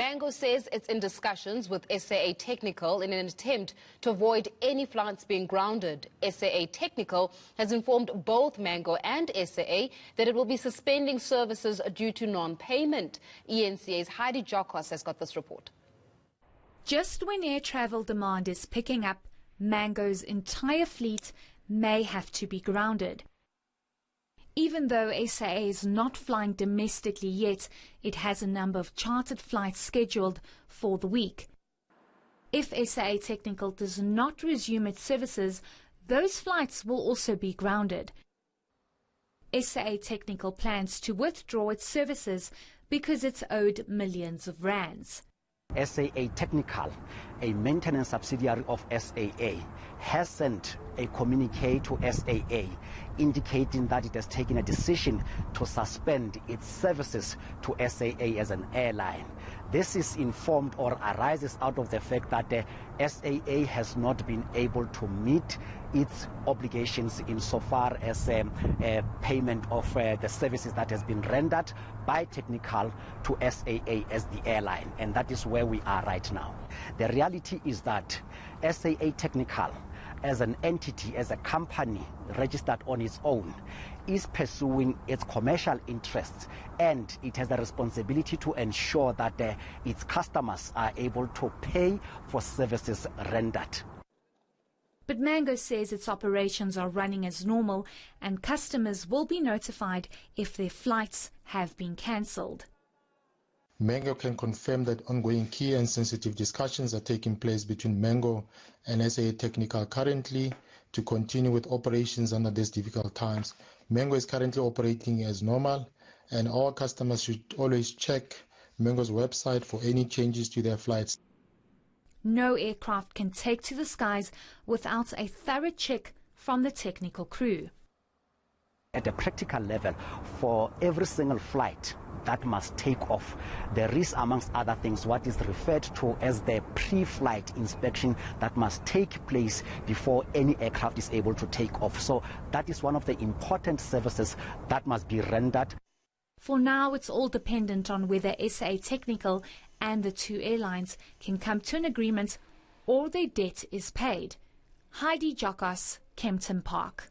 Mango says it's in discussions with SAA Technical in an attempt to avoid any flights being grounded. SAA Technical has informed both Mango and SAA that it will be suspending services due to non-payment. ENCA's Heidi Jokos has got this report. Just when air travel demand is picking up, Mango's entire fleet may have to be grounded. Even though SAA is not flying domestically yet, it has a number of chartered flights scheduled for the week. If SAA Technical does not resume its services, those flights will also be grounded. SAA Technical plans to withdraw its services because it's owed millions of rands. SAA Technical, a maintenance subsidiary of SAA, has sent a communique to SAA indicating that it has taken a decision to suspend its services to SAA as an airline. This is informed or arises out of the fact that SAA has not been able to meet its obligations insofar as payment of the services that has been rendered by Technical to SAA as the airline, and that is where we are right now. The reality is that SAA Technical, as an entity, as a company registered on its own, is pursuing its commercial interests, and it has the responsibility to ensure that its customers are able to pay for services rendered. But Mango says its operations are running as normal and customers will be notified if their flights have been cancelled. Mango can confirm that ongoing key and sensitive discussions are taking place between Mango and SAA Technical currently to continue with operations under these difficult times. Mango is currently operating as normal, and all customers should always check Mango's website for any changes to their flights. No aircraft can take to the skies without a thorough check from the technical crew. At a practical level, for every single flight that must take off, there is, amongst other things, what is referred to as the pre-flight inspection that must take place before any aircraft is able to take off. So that is one of the important services that must be rendered. For now, it's all dependent on whether SAA Technical and the two airlines can come to an agreement or their debt is paid. Heidi Jokos, Kempton Park.